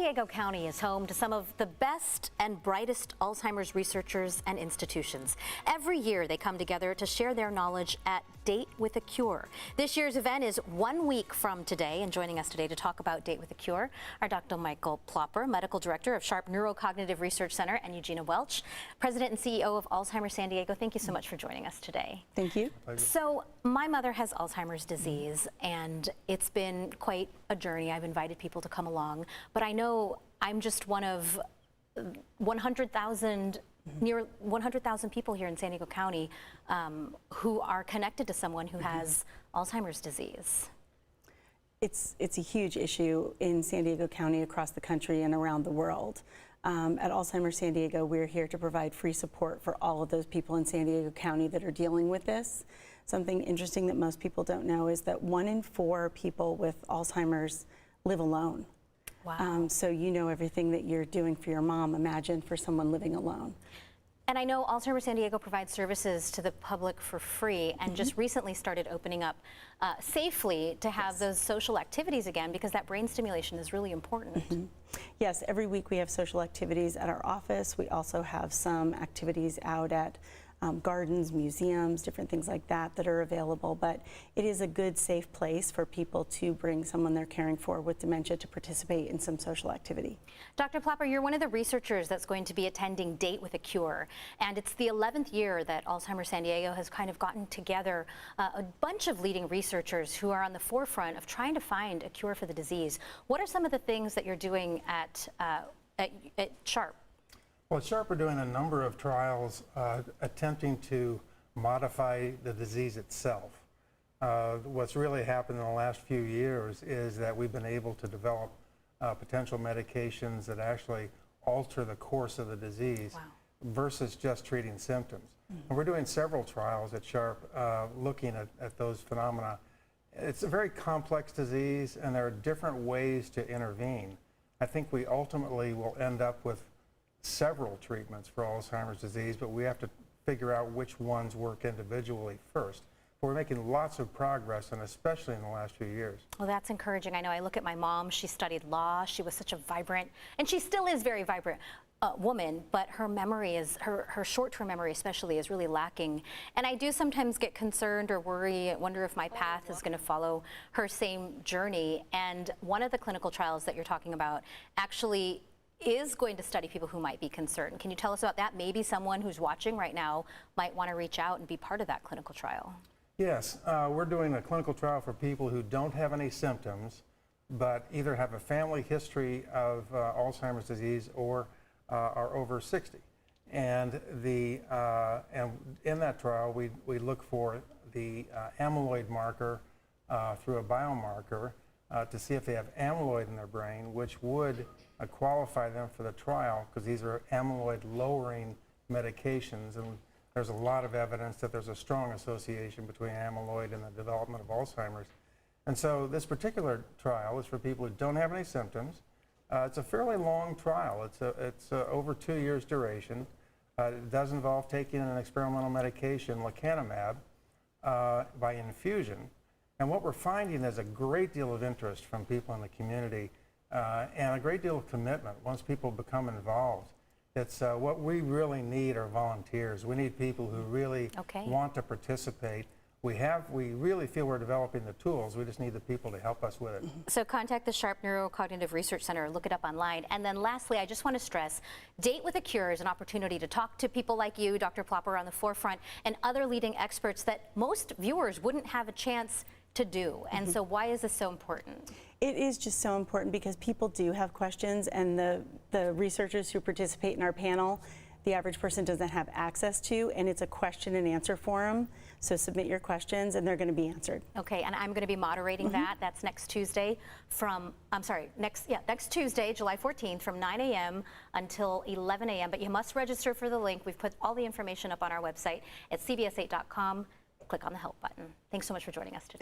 Diego County is home to some of the best and brightest Alzheimer's researchers and institutions. Every year they come together to share their knowledge at Date with a Cure. This year's event is 1 week from today, and joining us today to talk about Date with a Cure are Dr. Michael Plopper, Medical Director of Sharp Neurocognitive Research Center, and Eugenia Welch, President and CEO of Alzheimer's San Diego. Thank you so much for joining us today. Thank you. So my mother has Alzheimer's disease, and it's been quite a journey. I've invited people to come along, but I know I'm just one of 100,000, near 100,000 people here in San Diego County who are connected to someone who has Alzheimer's disease. It's a huge issue in San Diego County, across the country, and around the world. At Alzheimer's San Diego, we're here to provide free support for all of those people in San Diego County that are dealing with this. Something interesting that most people don't know is that 1 in 4 people with Alzheimer's live alone. Wow. So you know everything that you're doing for your mom. Imagine for someone living alone. And I know Alzheimer's San Diego provides services to the public for free, and just recently started opening up safely to have those social activities again, because that brain stimulation is really important. Yes, every week we have social activities at our office. We also have some activities out at gardens, museums, different things like that that are available. But it is a good, safe place for people to bring someone they're caring for with dementia to participate in some social activity. Dr. Plopper, you're one of the researchers that's going to be attending Date with a Cure, and it's the 11th year that Alzheimer's San Diego has kind of gotten together a bunch of leading researchers who are on the forefront of trying to find a cure for the disease. What are some of the things that you're doing at Sharp? Well, at Sharp, we're doing a number of trials attempting to modify the disease itself. What's really happened in the last few years is that we've been able to develop potential medications that actually alter the course of the disease versus just treating symptoms. And we're doing several trials at Sharp looking at those phenomena. It's a very complex disease, and there are different ways to intervene. I think we ultimately will end up with several treatments for Alzheimer's disease, but we have to figure out which ones work individually first. But we're making lots of progress, and especially in the last few years. Well, that's encouraging. I know I look at my mom. She studied law. She was such a vibrant, and she still is very vibrant woman, but her memory is, her short-term memory especially, is really lacking. And I do sometimes get concerned or worry, wonder if my path is going to follow her same journey. And one of the clinical trials that you're talking about actually is going to study people who might be concerned. Can you tell us about that? Maybe someone who's watching right now might want to reach out and be part of that clinical trial. Yes, we're doing a clinical trial for people who don't have any symptoms, but either have a family history of Alzheimer's disease or are over 60. And in that trial, we look for the amyloid marker through a biomarker to see if they have amyloid in their brain, which would qualify them for the trial, because these are amyloid-lowering medications, and there's a lot of evidence that there's a strong association between amyloid and the development of Alzheimer's. And so this particular trial is for people who don't have any symptoms. It's a fairly long trial. It's over 2 years duration. It does involve taking an experimental medication, lecanemab, by infusion. And what we're finding is a great deal of interest from people in the community and a great deal of commitment once people become involved. It's what we really need are volunteers. We need people who really want to participate. We really feel we're developing the tools. We just need the people to help us with it. So contact the Sharp Neurocognitive Research Center, look it up online. And then lastly, I just want to stress, Date with a Cure is an opportunity to talk to people like you, Dr. Plopper, on the forefront, and other leading experts that most viewers wouldn't have a chance to do. And so why is this so important? It is just so important because people do have questions, and the researchers who participate in our panel, the average person doesn't have access to, and it's a question and answer forum. So submit your questions and they're going to be answered. Okay, and I'm going to be moderating that. That's next Tuesday from, next Tuesday, July 14th from 9 a.m. until 11 a.m. But you must register for the link. We've put all the information up on our website at cbs8.com. Click on the help button. Thanks so much for joining us today.